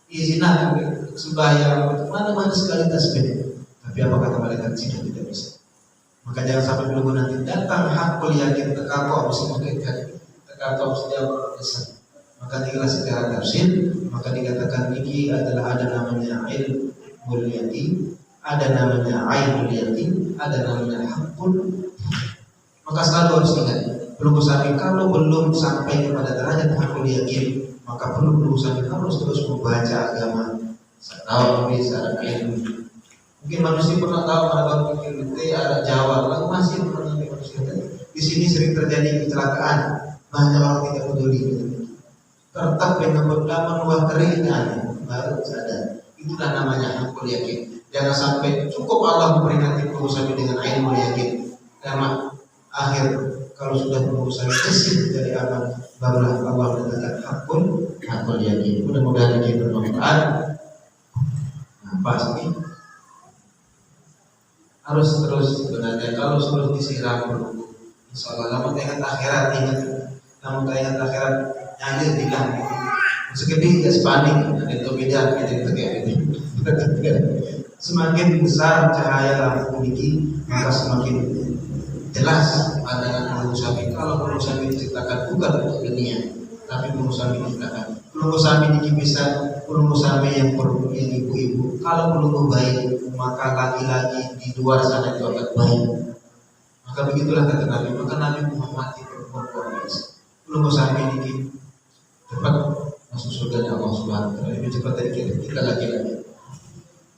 izinah sembahyang mana sekali tasbih. Tapi apa kata malaikat tidak bisa. Maka jangan sampai menunggu nanti datang hakul yakin tekakau mesti mengikat tekakau setiap pesan. Maka tinggal secara tafsir, maka dikatakan ini adalah ada namanya ilmul yakin, ada namanya ainul yakin, ada namanya hakul. Maka selalu harus ingat, perlu sampai kalau belum sampai kepada derajat hakul yakin, maka perlu sampai harus terus membaca agama. Tahu bisa ilmu. Mungkin manusia pernah tahu ada pikir ada Jawa, lalu masih pernah manusia. Di sini sering terjadi kecelakaan, banyak orang tidak peduli. Tetap dengan berdamai luar keringnya, baru sadar. Itulah namanya hakul yakin. Jangan sampai cukup Allah memperingati perusahaan dengan ilmu yakin. Karena akhir kalau sudah berusaha bersih dari amal, barulah Allah mendatangkan hakul yakin. Mudah-mudahan ini bermanfaat. Nah, pas ini. harus terus sebenarnya. Kalau terus disiram perlu, insya Allah. Namun ingat akhirat, namun ingat akhirat nyanyi tidak. Segede gas panik, itu beda kayak gitu. Semakin besar cahaya lampu ini, maka semakin jelas pandangan Muhammad. Kalau Muhammad diciptakan bukan untuk dunia, tapi Muhammad diciptakan. Muhammad ini bisa Muhammad yang ibu-ibu. Kalau belum baik, maka laki-laki di luar sana itu akan baik. Maka begitulah kata Nabi. Maka Nabi Muhammad itu perempuan biasa. Muhammad ini cepat masuk surga Allah Subhanahu wa taala. Lebih cepat dari kita laki-laki.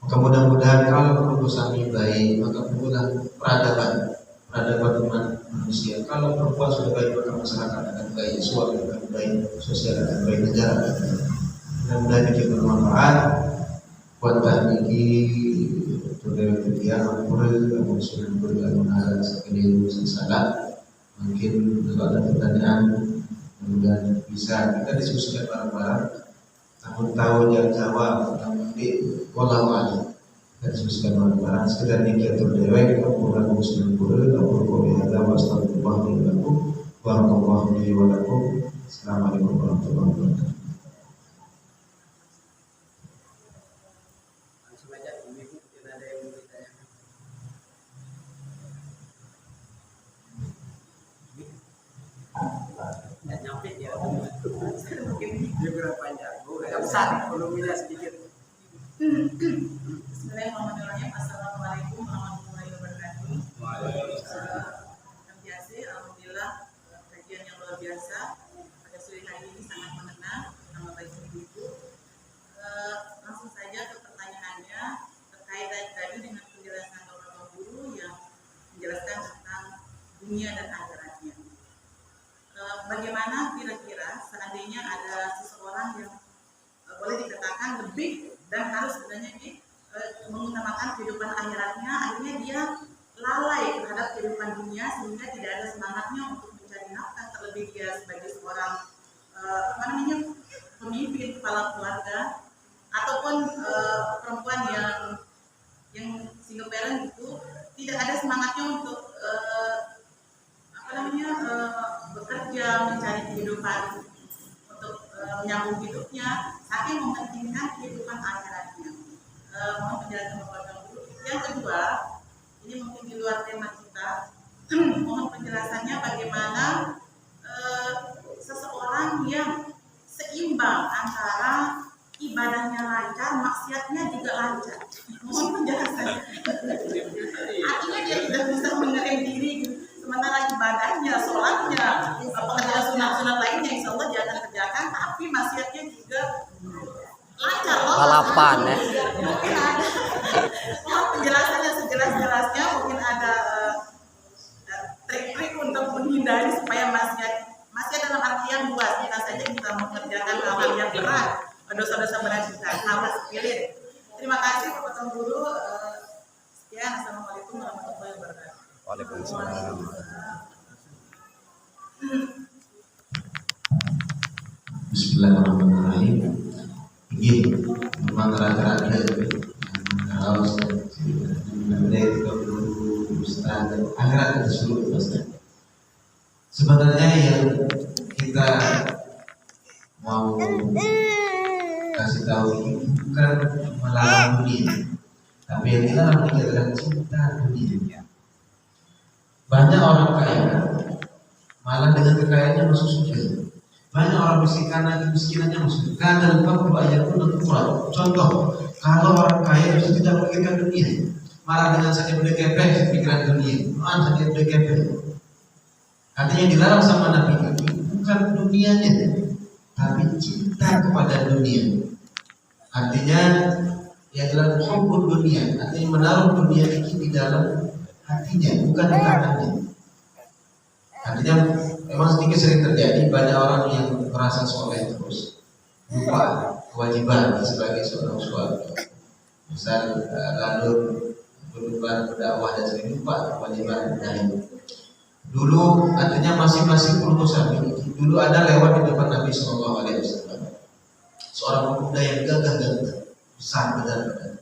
Maka mudah-mudahan kalau Muhammad baik, maka perlulah peradaban manusia. Kalau perempuan sudah baik, maka masyarakat akan baik, suami akan baik, sosial akan baik, negara akan baik. Mudah-mudahan ini bermanfaat buat kami saudara kita ampun sudah bergabung sekali salah. Mungkin kalau ada pertanyaan, mudah-mudahan bisa kita diskusikan bareng-bareng. Tahun-tahun yang jawab, nanti walau aja. Diskusikan barang-barang sekedar nikah terdewek Al-Quran Muslim Qur'an Al-Quran Hadha wa astagfirullahi lakum Barakallahu li wa lakum. Assalamualaikum warahmatullahi wabarakatuh. Langsung aja, ini mungkin ada yang mau ditanyakan. Nggak nyampe ya, mungkin dia kurang panjang. Agak besar, volumenya sedikit. Bismillahirrahmanirrahim. Assalamualaikum warahmatullahi wabarakatuh. Biasa, alhamdulillah kajian yang luar biasa pada sore hari ini sangat mengena. Nama baik ibu. Langsung saja ke pertanyaannya terkait tadi dengan penjelasan Bapak Guru yang menjelaskan tentang dunia dan akhiratnya. Bagaimana kira-kira seandainya ada seseorang yang boleh dikatakan lebih dan harus sebenarnya mengutamakan kehidupan akhiratnya, akhirnya dia lalai terhadap kehidupan dunia sehingga tidak ada semangatnya untuk mencari nafkah, terlebih dia sebagai seorang pemimpin kepala keluarga ataupun perempuan yang single parent itu tidak ada semangatnya untuk bekerja, mencari kehidupan untuk menyambung hidupnya, saking mementingkan kehidupan akhiratnya. Mohon penjelasan Bapak dulu. Yang kedua, ini mungkin di luar tema kita, mohon penjelasannya bagaimana seseorang yang seimbang antara ibadahnya lancar, maksiatnya juga lancar. Mohon penjelasannya. Artinya dia tidak bisa mengerem diri, sementara ibadahnya, sholatnya, pekerjaan sunat-sunat lainnya insya Allah dia akan kerjakan, tapi maksiatnya juga lancar. Balapan ya. Mungkin ada penjelasannya sejelas-jelasnya, mungkin ada trik-trik untuk menghindari supaya maksiat dalam artian luas, kita saja kita mengerjakan hal yang berat, dosa-dosa berat kita, hal sepele. Terima kasih Bapak Guru. Sekian, assalamualaikum warahmatullahi wabarakatuh. Waalaikumsalam. Bismillahirrahmanirrahim. Begini, memang rata-rata kalau akhirat itu seluruh Ustaz. Sebenarnya yang kita mau kasih tahu ini bukan melarang dunia, tapi yang dilarang ini adalah cinta dunia. Banyak orang kaya malah dengan kekayaannya masuk surga. Banyak orang miskin karena kemiskinannya masuk. Karena lupa ayat pun untuk Quran. Contoh, kalau orang kaya itu tidak memikirkan dunia, malah dengan saja berdekepeh pikiran dunia, saja berdekepeh. Artinya dilarang sama Nabi ini bukan dunianya, tapi cinta kepada dunia. Artinya yang adalah hubbud dunia, artinya menaruh dunia ini di dalam hatinya, bukan di tangannya. Artinya memang sedikit sering terjadi banyak orang yang merasa soleh terus lupa kewajiban sebagai seorang suami. Misal lalu berdakwah dan sering lupa kewajiban dari dulu. Artinya masing-masing urusan ini. Dulu ada lewat di depan Nabi SAW seorang pemuda yang gagah besar benar-benar.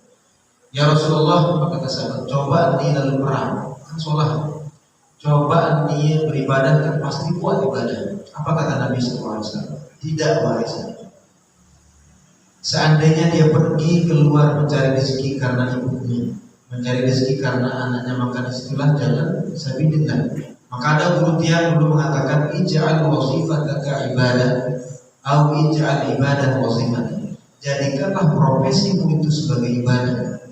Ya Rasulullah, apa kata sahabat? Coba nih lalu perang, kan sholat. Coba nih beribadah, kan pasti kuat ibadah. Apa kata Nabi SAW? Tidak warisan. Seandainya dia pergi keluar mencari rezeki karena ibunya, mencari rezeki karena anaknya, maka disitulah jalan sabilillah. Maka ada guru dia dulu mengatakan, ij'al wasifataka ibadah, atau ij'al ibadah wasifatan. Jadikanlah profesimu itu sebagai ibadah,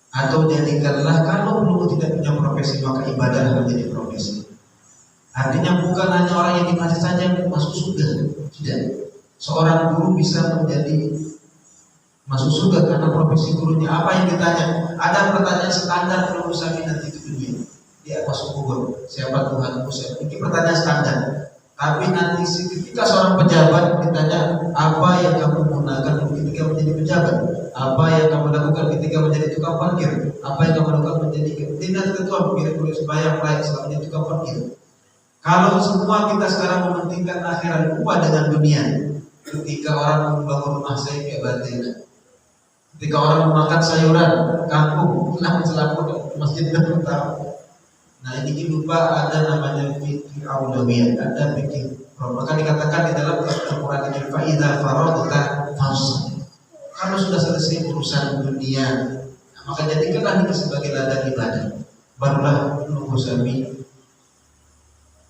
atau jadikanlah kalau belum tidak punya profesi maka ibadah menjadi profesi. Artinya bukan hanya orang yang di masjid saja yang masuk surga, tidak. Seorang guru bisa menjadi masuk surga karena profesi gurunya. Apa yang ditanya? Ada pertanyaan standar kalau Musafi nanti di dunia. Dia masuk kubur. Siapa Tuhanmu? Ini pertanyaan standar. Tapi nanti ketika seorang pejabat ditanya, apa yang kamu gunakan ketika menjadi pejabat? Apa yang kamu lakukan ketika menjadi tukang parkir? Apa yang kamu lakukan menjadi tidak ketua pemilik kulis bayar layak selama menjadi tukang parkir? Kalau semua kita sekarang mementingkan akhirat lupa dengan dunia. Ketika orang membangun rumah saya kayak batin, ketika orang memakan sayuran kampung, kenapa selaput masjid dan tahu. Nah ini lupa ada namanya fikih aulawiyah, ada fikih. Maka dikatakan di dalam Al-Quran ini fa'idha faradta fansab. Kalau sudah selesai urusan dunia, maka jadikanlah ini sebagai ladang ibadah. Barulah nunggu sami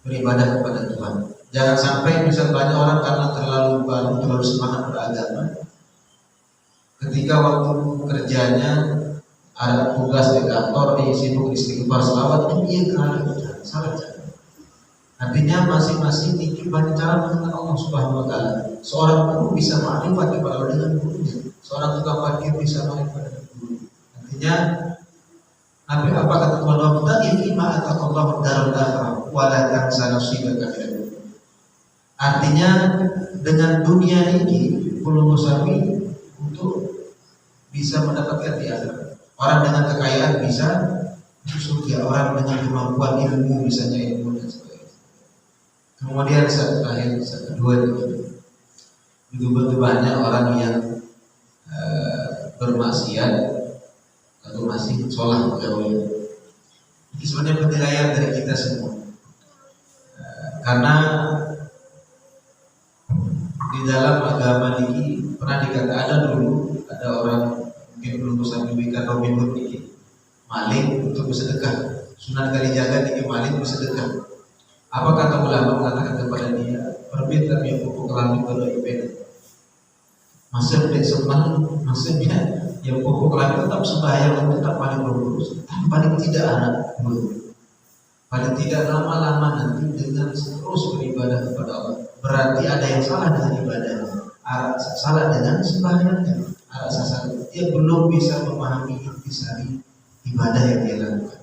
beribadah kepada Tuhan. Jangan sampai misal banyak orang karena terlalu baru, terlalu semangat beragama. Ketika waktu kerjanya ada tugas di kantor, di sibuk istighfar selawat, itu salah cara. Artinya masing-masing ini banyak cara mengenal Allah Subhanahu Wa Taala. Seorang guru bisa makrifat kepada Allah dengan gurunya. Seorang tukang parkir bisa makrifat dengan guru. Artinya apa kata Allah? Tadi lima atau Allah darul akhirah wala tansa nasibaka minad. Artinya dengan dunia ini perlu musawi untuk bisa mendapatkan di akhirat. Orang dengan kekayaan bisa surga, orang dengan kemampuan ilmu misalnya ilmu dan sebagainya. Kemudian saat kedua itu banyak orang yang bermaksiat atau masih sholat gaul. Ini sebenarnya penilaian dari kita semua. Karena di dalam agama ini pernah dikatakan ada dulu ada orang mungkin belum bisa memberikan Robin Hood ini maling untuk bersedekah. Sunan Kalijaga ini maling bersedekah. Apa kata ulama mengatakan kepada dia, permintaan yang pupuk kelambi kalau ibadah. Masa tidak sembah, maksudnya yang pupuk kelambi tetap sembahyang, tetap paling berurus, paling tidak anak belum. Paling tidak lama-lama nanti dengan terus beribadah kepada Allah. Berarti ada yang salah dengan ibadahnya, salah dengan sembahyangnya. Dia belum bisa memahami intisari ibadah yang dia lakukan.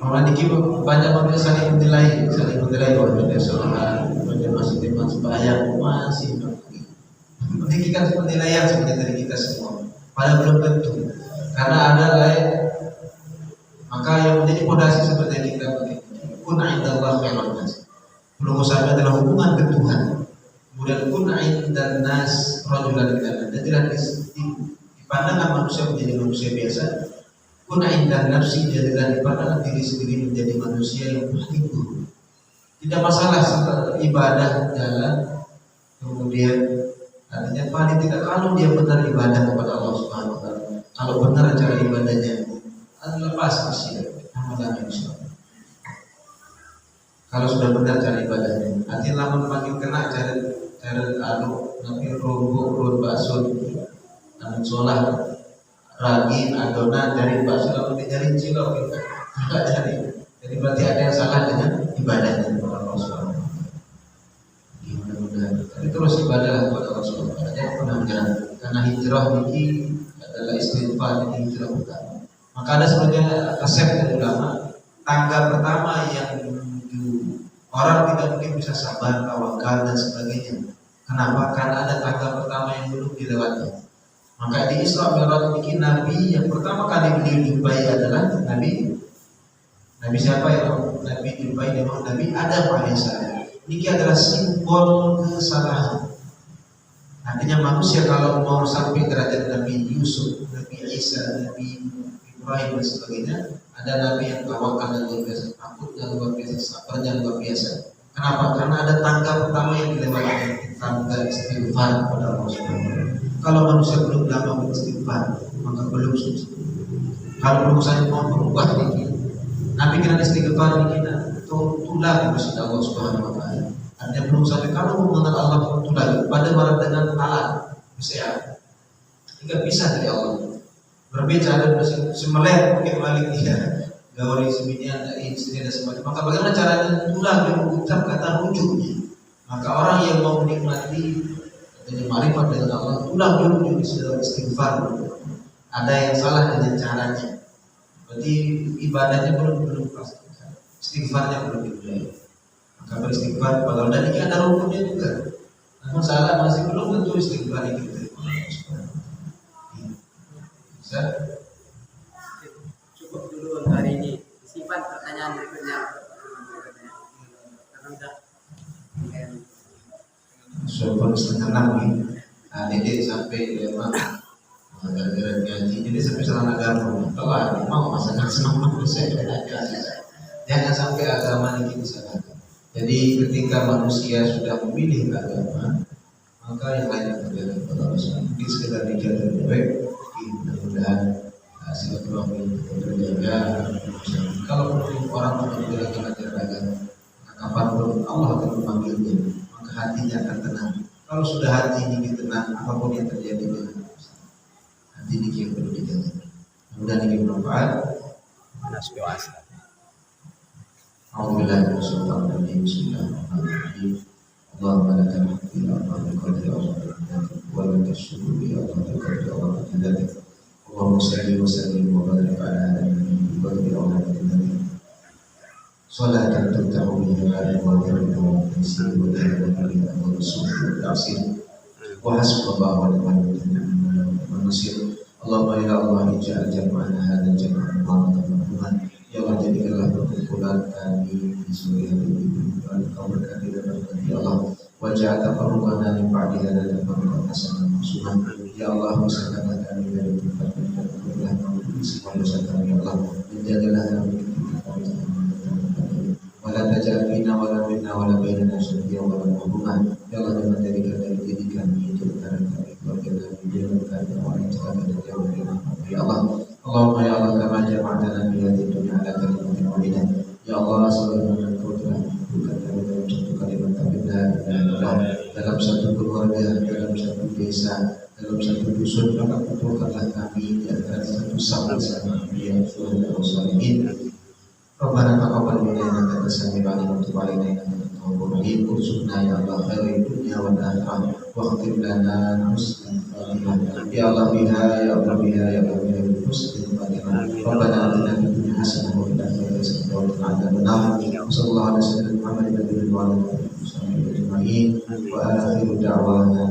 Orang ini banyak orang saling menilai bahwa dia sholat, dia masih iman sembahyang, masih meninggikan penilaian sebenarnya dari kita semua. Padahal belum tentu, karena ada lain. Maka yang menjadi fondasi seperti yang kita begini, kun indallah khairan nas. Belum usahanya adalah hubungan ke Tuhan. Kemudian kun indan nas rajulan minal. Dan tidak dipandangkan manusia menjadi manusia biasa. Kun indan nafsi, jadilah dipandangkan diri sendiri menjadi manusia yang paling buruk. Tidak masalah ibadah jalan, kemudian artinya paling tidak kalau dia benar ibadah kepada Allah Subhanahu Wa Taala, kalau benar cara ibadahnya, lepas usia, amalan insyaallah. Kalau sudah benar cara ibadahnya, artinya lamun makin kena cara nabi robo bakso, namun sholat ragin adonan dari bakso lalu dijari cilok kita enggak jadi. Jadi berarti ada yang salah dengan ibadahnya kepada Allah Subhanahu Wa Taala. Mudah-mudahan tapi terus ibadah kepada Allah Subhanahu Wa Taala. Jangan pernah menyerah, karena hijrah ini adalah istighfar, ini hijrah utama. Maka ada sebenarnya resep dari ulama. Tangga pertama yang menuju orang tidak mungkin bisa sabar, tawakal dan sebagainya. Kenapa? Karena ada tangga pertama yang belum dilewati. Maka di Isra Mi'raj ini Nabi yang pertama kali beliau jumpai adalah Nabi siapa ya? Nabi jumpai dengan Nabi Adam alaihissalam. Ini adalah simbol kesalahan. Artinya manusia kalau mau sampai derajat Nabi Yusuf, Nabi Isa, Nabi Ibrahim dan sebagainya, ada Nabi yang tawakalnya luar biasa, takutnya luar biasa, sabarnya luar biasa. Kenapa? Karena ada tangga pertama yang dilewati, tangga istighfar kepada Allah Subhanahu wa Ta'ala. Kalau manusia belum lama beristighfar, maka belum sukses. Kalau belum saya mau berubah dikit, Nabi kena istighfar dikit, tulah bersih Allah Subhanahu wa Ta'ala. Artinya belum sampai kalau mengenal Allah tulah pada marah dengan alat, bisa tidak bisa dari Allah. Berbicara semeler mungkin balik dia gauli seminian dari istri dan sebagainya. Maka bagaimana caranya tulah mengucap kata rujuknya? Maka orang yang mau menikmati katanya marifat dengan Allah tulah merujuk istighfar. Ada yang salah dengan caranya. Berarti ibadahnya belum pasti. Istighfarnya belum dimulai. Maka beristighfar kalau dan ini ada rukunnya juga. Namun salah masih belum tentu istighfar itu. Bisa? Cukup dulu untuk hari ini. Simpan pertanyaan berikutnya. Karena udah Sopan setengah 6 nih. Nah, Dedek sampai memang gara-gara gaji, jadi sampai salah agama. Telah, mau masakan senang saya jangan sampai agama ini disalahkan. Jadi ketika manusia sudah memilih agama, maka yang lain yang terjadi kepada Allah. Mungkin sekedar dijaga lebih baik. Mudah-mudahan silaturahmi terjaga. Kalau orang menjalankan ajaran agama, kapanpun Allah akan memanggilnya, maka hatinya akan tenang. Kalau sudah hati ini tenang, apapun yang terjadi dengan hati ini yang perlu dijaga. Mudah-mudahan ini bermanfaat. Alhamdulillah, Bismillahirrahmanirrahim. Allahumma lakal hamdu ya Allah bi qadri wa lakal syukru ya Allah bi qadri wa qadri. Allahumma salli wa sallim wa barik ala nabiyyina wa qadri wa qadri. Salatan tutahu biha wa barakatuh wa tasir wa ta'ala wa rasulullah ta'sir. Wa hasbunallahu wa ni'mal wakeel wa nasir. Allahumma ya Allah ij'al jam'ana hadzal jam'an marhaban. Ya Allah jadikanlah perkumpulan kami di sore hari ini dan Kau berkati dan berkati ya Allah. Wajah tafarruqana min ba'di hadza tafarruqan hasanan masuhan. Ya Allah usahakanlah kami dari tempat dan berkatilah kami semua dosa kami ya Allah. Menjagalah kami ketika kami wala taj'al fina wala minna wala bainana syaqiyyan wala mahruman. Ya Allah jangan jadikan dari diri kami di antara kami keluarga kami jangan kami orang yang celaka dan jauh dari rahmat ya Allah. Allahumma ya Allah kama jama'tana fi hadhihi dunya ala kalimatin wahidah. Ya Allah sebagaimana Engkau telah bukan kami dalam satu kalimat tauhid la ilaha illallah, dalam satu keluarga, dalam satu desa, dalam satu dusun, maka kumpulkanlah kami di antara satu sama-sama yang saleh dan salihin. Rabbana taqabbal minna innaka antas samiul alim wa tub 'alaina innaka antat tawwabur rahim. Urzuqna ya Allah khairid dunya wal akhirah wa khtir lana husnal khatimah. Ya Allah biha ya Allah biha ya Allah biha husnul khatimah. Rabbana atina fid dunya hasanah wa fil akhirati hasanah wa qina adzabannar. Sallallahu alaihi wasallam Muhammadin nabiyil wa ala alihi wa sahbihi ajma'in. Wa akhiru da'wana